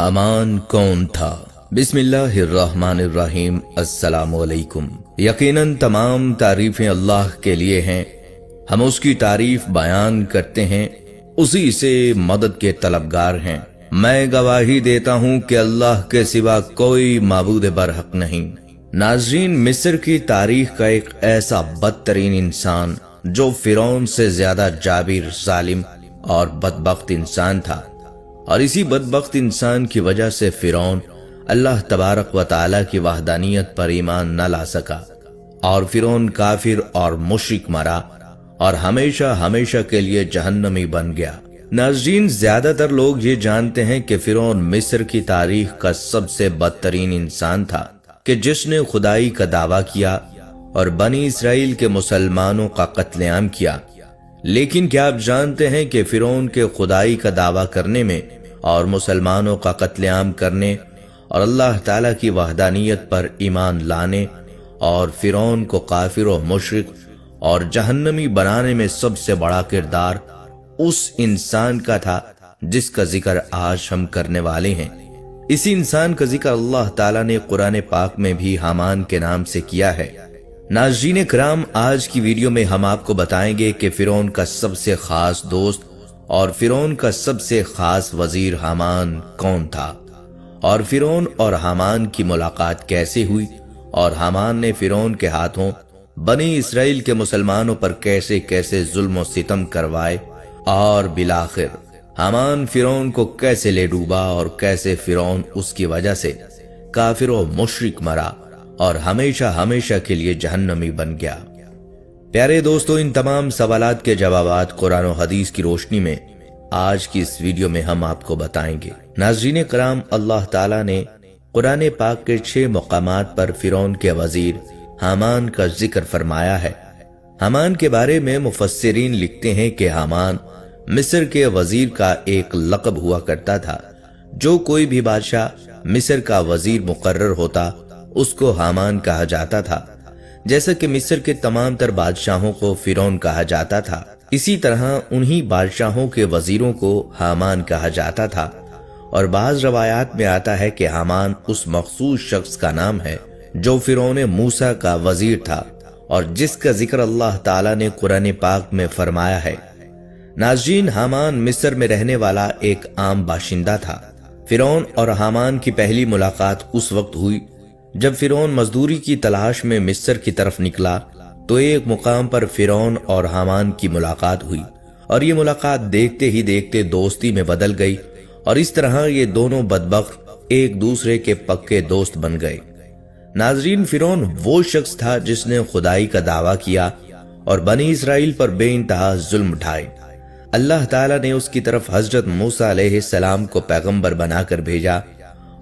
हामान कौन था? बिस्मिल्लाहिर्रहमानिर्रहीम। अस्सलामुअलैकुम। यकीनन तमाम तारीफें अल्लाह के लिए हैं। हम उसकी तारीफ बयान करते हैं, उसी से मदद के तलबगार हैं। मैं गवाही देता हूँ कि अल्लाह के सिवा कोई माबूद बरहक नहीं। नाज़रीन, मिस्र की तारीख का एक ऐसा बदतरीन इंसान जो फिरौन से ज्यादा जाबिर, जालिम और बदबख्त इंसान था, और इसी बदबख्त इंसान की वजह से फिरौन अल्लाह तबारक व तआला की वहदानियत पर ईमान न ला सका और फिरौन काफिर और मुशरिक मरा और हमेशा हमेशा के लिए जहन्नमी बन गया। नाज़रीन, ज्यादातर लोग ये जानते हैं कि फिरौन मिस्र की तारीख का सबसे बदतरीन इंसान था कि जिसने खुदाई का दावा किया और बनी इसराइल के मुसलमानों का कत्लेआम किया। लेकिन क्या आप जानते हैं कि फिरौन के खुदाई का दावा करने में और मुसलमानों का कत्लेआम करने और अल्लाह ताला की वहदानियत पर ईमान लाने और फिरौन को काफिर और मुशरिक और जहन्नमी बनाने में सबसे बड़ा किरदार उस इंसान का था जिसका जिक्र आज हम करने वाले हैं। इसी इंसान का जिक्र अल्लाह ताला ने कुरान पाक में भी हामान के नाम से किया है। नाज़रीन किराम, आज की वीडियो में हम आपको बताएंगे कि फिरौन का सबसे खास दोस्त और फिरौन का सबसे खास वजीर हामान कौन था, और फिरौन और हामान की मुलाकात कैसे हुई, और हामान ने फिरौन के हाथों बनी इसराइल के मुसलमानों पर कैसे कैसे जुल्म और सितम करवाए, और बिलाखिर हामान फिरौन को कैसे ले डूबा और कैसे फिरौन उसकी वजह से काफिर और मुशरिक मरा और हमेशा हमेशा के लिए जहन्नमी बन गया। प्यारे दोस्तों, इन तमाम सवालात के जवाबात कुरान और हदीस की रोशनी में आज की इस वीडियो में हम आपको बताएंगे। नाज़रीन किराम, अल्लाह ताला ने कुरान पाक के 6 मकामात पर फिरौन के वजीर हामान का जिक्र फरमाया है। हामान के बारे में मुफस्सिरीन लिखते हैं कि हामान मिस्र के वजीर का एक लक़ब हुआ करता था। जो कोई भी बादशाह मिस्र का वजीर मुकर्रर होता उसको हामान कहा जाता था। जैसा कि मिस्र के तमाम तर बादशाहों को फिरौन कहा जाता था, इसी तरह उन्हीं बादशाहों के वजीरों को हामान कहा जाता था। और बाज रवायात में आता है कि हामान उस मखसूस शख्स का नाम है जो फिरौन मूसा का वजीर था और जिसका जिक्र अल्लाह ताला ने कुरान पाक में फरमाया है। नाज़रीन, हामान मिस्र में रहने वाला एक आम बाशिंदा था। फिरौन और हामान की पहली मुलाकात उस वक्त हुई जब फिरौन मजदूरी की तलाश में मिस्र की तरफ निकला तो एक मुकाम पर फिरौन और हामान की मुलाकात हुई और ये मुलाकात देखते ही देखते दोस्ती में बदल गई और इस तरह ये दोनों बदबख्त एक दूसरे के पक्के दोस्त बन गए। नाज़रीन, फिरौन वो शख्स था जिसने खुदाई का दावा किया और बनी इसराइल पर बेइंतहा जुल्म उठाए। अल्लाह ताला ने उसकी तरफ हजरत मूसा अलैहिस्सलाम को पैगंबर बनाकर भेजा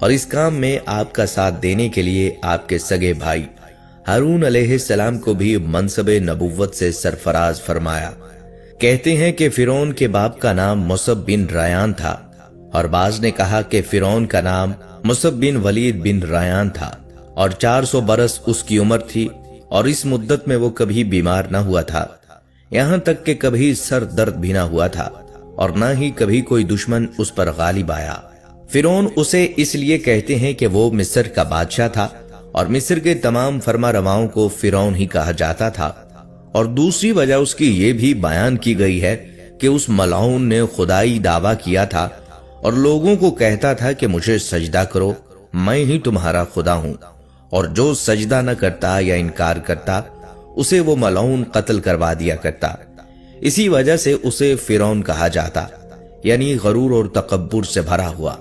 और इस काम में आपका साथ देने के लिए आपके सगे भाई हारून अलैहिस्सलाम को भी मनसबे नबुव्वत से सरफराज फरमाया। कहते हैं कि फिरौन के बाप का नाम मुसब बिन रायान था और बाज ने कहा कि फिरौन का नाम मुसब बिन वलीद बिन रायान था और 400 बरस उसकी उम्र थी और इस मुद्दत में वो कभी बीमार न हुआ था। यहाँ तक कि कभी सर दर्द भी ना हुआ था और न ही कभी कोई दुश्मन उस पर गालिब आया। फिरौन उसे इसलिए कहते हैं कि वो मिस्र का बादशाह था और मिस्र के तमाम फरमा रवाओं को फिरौन ही कहा जाता था। और दूसरी वजह उसकी ये भी बयान की गई है कि उस मलाउन ने खुदाई दावा किया था और लोगों को कहता था कि मुझे सजदा करो, मैं ही तुम्हारा खुदा हूँ, और जो सजदा न करता या इनकार करता उसे वो मलाउन कत्ल करवा दिया करता। इसी वजह से उसे फिरौन कहा जाता, यानी गरूर और तकब्बुर से भरा हुआ।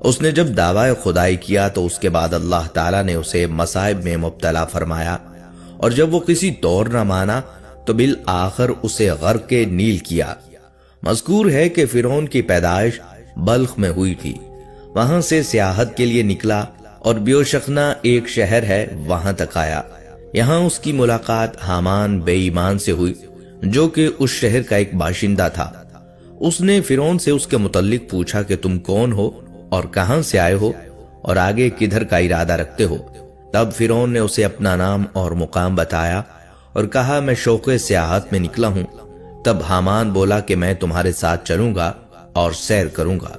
उसने जब दावा खुदाई किया तो उसके बाद अल्लाह ताला ने उसे मसाइब में मुब्तला फरमाया और जब वो किसी तौर न माना तो बिल आखिर उसे गर्क नील किया। मज़कूर है कि फिरौन की पैदाइश बल्ख में हुई थी, वहां से सियाहत के लिए निकला और ब्योशखना एक शहर है वहां तक आया। यहाँ उसकी मुलाकात हामान बेईमान से हुई जो कि उस शहर का एक बाशिंदा था। उसने फिरौन से उसके मुतल्लिक पूछा कि तुम कौन हो और कहां से आए हो और आगे किधर का इरादा रखते हो। तब फिरौन ने उसे अपना नाम और मुकाम बताया और कहा, मैं शौक़े सियाहत में निकला हूं। तब हामान बोला कि मैं तुम्हारे साथ चलूंगा और सैर करूंगा।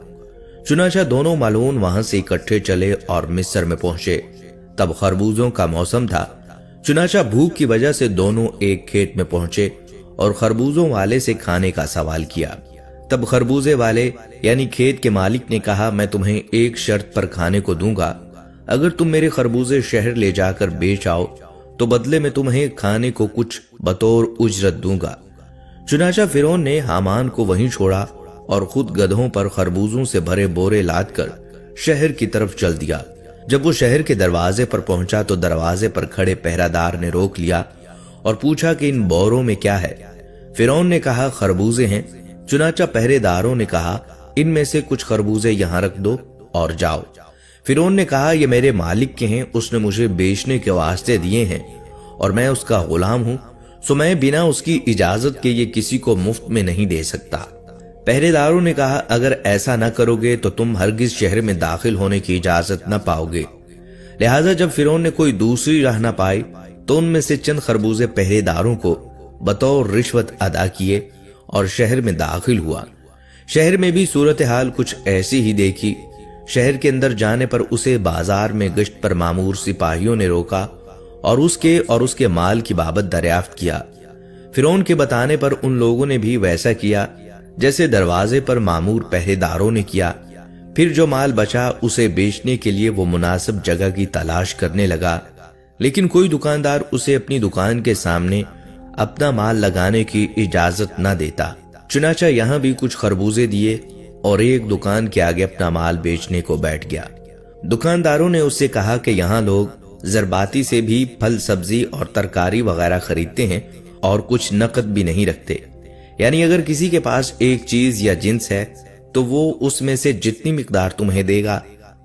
चुनाचा दोनों मालून वहां से इकट्ठे चले और मिस्र में पहुंचे। तब खरबूजों का मौसम था। चुनाचा भूख की वजह से दोनों एक खेत में पहुंचे और खरबूजों वाले से खाने का सवाल किया। तब खरबूजे वाले यानी खेत के मालिक ने कहा, मैं तुम्हें एक शर्त पर खाने को दूंगा। अगर तुम मेरे खरबूजे शहर ले जाकर बेच आओ तो बदले में तुम्हें खाने को कुछ बतौर उजरत दूंगा। चुनाचा फिरौन ने हामान को वहीं छोड़ा और खुद गधों पर खरबूजों से भरे बोरे लाद कर शहर की तरफ चल दिया। जब वो शहर के दरवाजे पर पहुंचा तो दरवाजे पर खड़े पहरादार ने रोक लिया और पूछा कि इन बोरों में क्या है। फिरौन ने कहा, खरबूजे हैं। चुनाचा पहरेदारों ने कहा, इनमें से कुछ खरबूजे यहां रख दो और जाओ। फिरौन ने कहा, ये मेरे मालिक के हैं, उसने मुझे बेचने के वास्ते दिए हैं और मैं उसका गुलाम हूं, सो मैं बिना उसकी इजाजत के ये किसी को मुफ्त में नहीं दे सकता। पहरेदारों ने कहा, अगर ऐसा न करोगे तो तुम हरगिज शहर में दाखिल होने की इजाजत न पाओगे। लिहाजा जब फिरौन ने कोई दूसरी राह न पाई तो उनमें से चंद खरबूजे पहरेदारों को बतौर रिश्वत अदा किए और शहर में दाखिल हुआ। शहर में भी सूरत हाल कुछ ऐसी ही देखी। शहर के अंदर जाने पर उसे बाजार में गश्त पर मामूर सिपाहियों ने रोका और उसके माल की बाबत दरियाफ्त किया। फिरौन के बताने पर उन लोगों ने भी वैसा किया जैसे दरवाजे पर मामूर पहरेदारों ने किया। फिर जो माल बचा उसे बेचने के लिए वो मुनासिब जगह की तलाश करने लगा, लेकिन कोई दुकानदार उसे अपनी दुकान के सामने अपना माल लगाने की इजाजत न देता। चुनाचा यहाँ भी कुछ खरबूजे दिए और एक दुकान के आगे अपना माल बेचने को बैठ गया। दुकानदारों ने उससे कहा कि यहाँ लोग जरबाती से भी फल सब्जी और तरकारी वगैरह खरीदते हैं और कुछ नकद भी नहीं रखते, यानी अगर किसी के पास एक चीज या जिन्स है तो वो उसमें से जितनी मिकदार तुम्हें देगा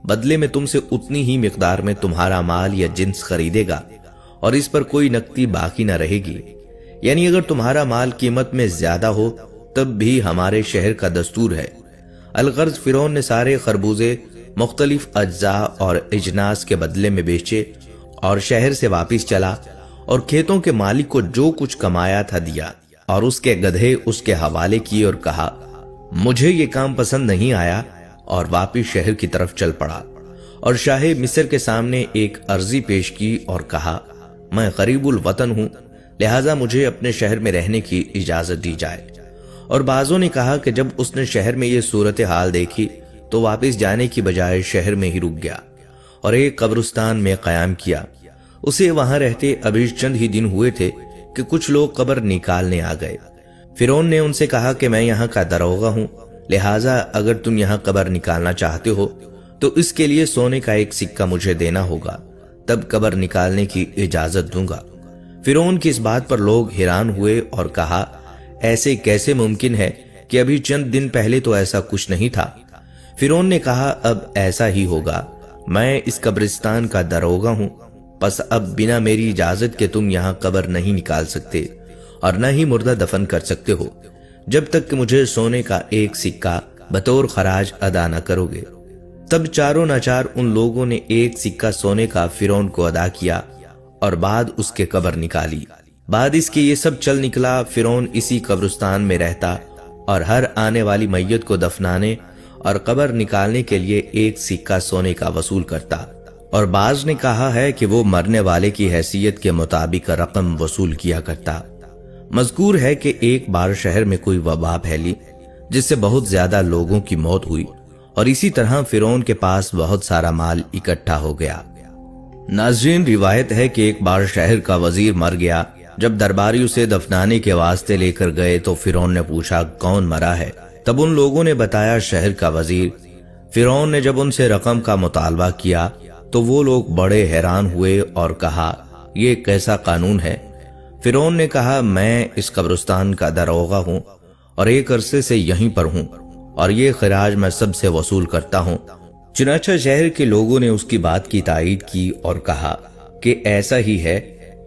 बदले में तुमसे उतनी ही मिकदार में तुम्हारा माल या जिन्स खरीदेगा और इस पर कोई नकदी बाकी न रहेगी। यानी अगर तुम्हारा माल कीमत में ज्यादा हो तब भी हमारे शहर का दस्तूर है। अलगर्ज फिरौन ने सारे खरबूजे मुख्तलिफ अज्जा और इजनास के बदले में बेचे और शहर से वापिस चला और खेतों के मालिक को जो कुछ कमाया था दिया और उसके गधे उसके हवाले किए और कहा, मुझे ये काम पसंद नहीं आया, और वापिस शहर की तरफ चल पड़ा और शाह मिस्र के सामने एक अर्जी पेश की और कहा, मैं गरीबुल वतन हूं, लिहाजा मुझे अपने शहर में रहने की इजाजत दी जाए। और बाजों ने कहा कि जब उसने शहर में ये सूरत हाल देखी तो वापिस जाने की बजाय शहर में ही रुक गया और एक कब्रिस्तान में कयाम किया। उसे वहां रहते अभी चंद ही दिन हुए थे कि कुछ लोग कब्र निकालने आ गए। फिरौन ने उनसे कहा कि मैं यहाँ का दरोगा हूँ, लिहाजा अगर तुम यहाँ कब्र निकालना चाहते हो तो इसके लिए सोने का एक सिक्का मुझे देना होगा, तब कब्र निकालने की इजाजत दूंगा। फिरौन की इस बात पर लोग हैरान हुए और कहा, ऐसे कैसे मुमकिन है कि अभी चंद दिन पहले तो ऐसा कुछ नहीं था। फिरौन ने कहा, अब ऐसा ही होगा, मैं इस कब्रिस्तान का दरोगा हूँ, बस अब बिना मेरी इजाजत के तुम यहाँ कब्र नहीं निकाल सकते और न ही मुर्दा दफन कर सकते हो जब तक कि मुझे सोने का एक सिक्का बतौर खराज अदा न करोगे। तब चारों नाचार उन लोगों ने एक सिक्का सोने का फिरौन को अदा किया और बाद उसके कब्र निकाली। बाद इसके ये सब चल निकला। फिरौन इसी कब्रिस्तान में रहता और हर आने वाली मैयत को दफनाने और कब्र निकालने के लिए एक सिक्का सोने का वसूल करता। और बाज ने कहा है कि वो मरने वाले की हैसियत के मुताबिक रकम वसूल किया करता। मज़कूर है कि एक बार शहर में कोई वबा फैली जिससे बहुत ज्यादा लोगों की मौत हुई और इसी तरह फिरौन के पास बहुत सारा माल इकट्ठा हो गया। नाज़रीन, रिवायत है कि एक बार शहर का वजीर मर गया। जब दरबारी उसे दफनाने के वास्ते लेकर गए तो फिरौन ने पूछा, कौन मरा है? तब उन लोगों ने बताया, शहर का वजीर। फिरौन ने जब उनसे रकम का मुतालबा किया तो वो लोग बड़े हैरान हुए और कहा, ये कैसा कानून है? फिरौन ने कहा, मैं इस कब्रिस्तान का दरोगा हूँ और एक अरसे से यहीं पर हूँ और ये खराज मैं सबसे वसूल करता हूँ। चुनाचा शहर के लोगों ने उसकी बात की तायीद की और कहा कि ऐसा ही है,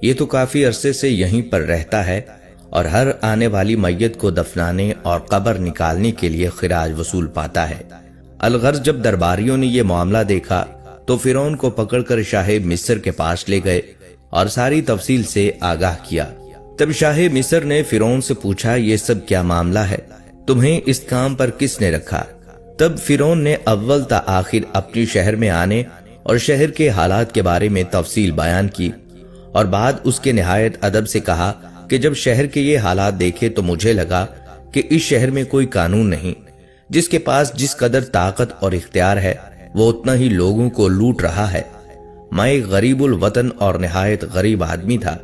ये तो काफी अरसे से यहीं पर रहता है और हर आने वाली मैयत को दफनाने और कब्र निकालने के लिए खराज वसूल पाता है। अलगर्ज जब दरबारियों ने ये मामला देखा तो फिरौन को पकड़कर शाह मिस्र के पास ले गए और सारी तफसील से आगाह किया। तब शाह मिस्र ने फिरौन से पूछा, ये सब क्या मामला है? तुम्हें इस काम पर किसने रखा? तब फिरौन ने अव्वल ता आखिर अपनी शहर में आने और शहर के हालात के बारे में तफसील बयान की, और बाद उसके निहायत अदब से कहा कि जब शहर के ये हालात देखे तो मुझे लगा कि इस शहर में कोई कानून नहीं, जिसके पास जिस कदर ताकत और इख्तियार है वो उतना ही लोगों को लूट रहा है। मैं एक गरीबुल वतन और निहायत गरीब आदमी था।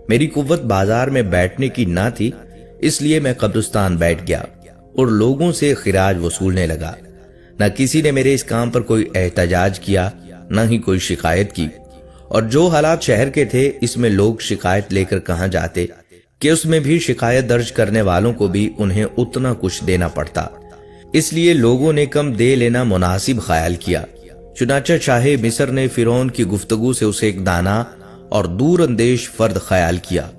मेरी कुव्वत बाजार में बैठने की ना थी, इसलिए मैं कब्रिस्तान बैठ गया और लोगों से खिराज वसूलने लगा। न किसी ने मेरे इस काम पर कोई एहतजाज किया, न ही कोई शिकायत की। और जो हालात शहर के थे, इसमें लोग शिकायत लेकर कहां जाते कि उसमें भी शिकायत दर्ज करने वालों को भी उन्हें उतना कुछ देना पड़ता। इसलिए लोगों ने कम दे लेना मुनासिब ख्याल किया। चुनाचा शाह मिस्र ने फिरौन की गुफ्तगू से उसे एक दाना और दूर अंदेश फर्द ख्याल किया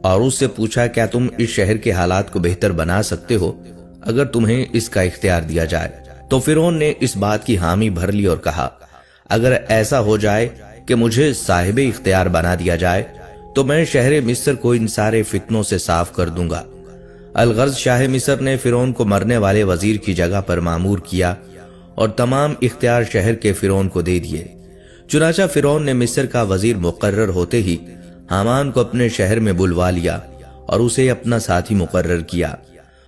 और उससे पूछा, क्या तुम इस शहर के हालात को बेहतर बना सकते हो अगर तुम्हें इसका इख्तियार दिया जाए? तो फिरौन ने इस बात की हामी भर ली और कहा, अगर ऐसा हो जाए कि मुझे साहिब इख्तियार बना दिया जाए तो मैं शहर मिस्र को इन सारे फितनों से साफ कर दूंगा। अलगर्ज शाह मिस्र ने फिरौन को मरने वाले वजीर की जगह पर मामूर किया और तमाम इख्तियार शहर के फिरौन को दे दिए। चुनाचा फिरौन ने मिस्र का वजीर मुकर्रर होते ही हामान को अपने शहर में बुलवा लिया और उसे अपना साथी मुकर्रर किया।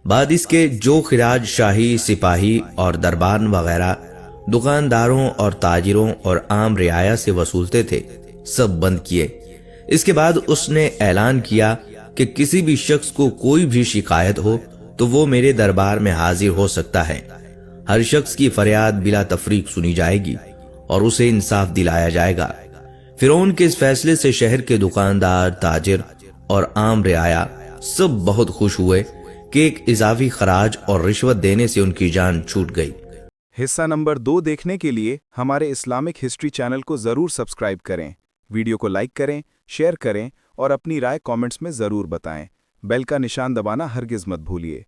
बाद इसके जो खिराज शाही, सिपाही और दरबान वगैरह दुकानदारों और ताजिरों और आम रियाया से वसूलते थे, सब बंद किए। इसके बाद उसने ऐलान किया कि किसी भी शख्स को कोई भी शिकायत हो तो वो मेरे दरबार में हाजिर हो सकता है। हर शख्स की फरियाद बिला तफरीक सुनी जाएगी और उसे इंसाफ दिलाया जाएगा। फिरौन के इस फैसले से शहर के दुकानदार, ताजिर और आम रियाया सब बहुत खुश हुए कि एक इजाफी खराज और रिश्वत देने से उनकी जान छूट गई। हिस्सा नंबर 2 देखने के लिए हमारे इस्लामिक हिस्ट्री चैनल को जरूर सब्सक्राइब करें, वीडियो को लाइक करें, शेयर करें और अपनी राय कमेंट्स में जरूर बताएं। बेल का निशान दबाना हरगिज मत भूलिए।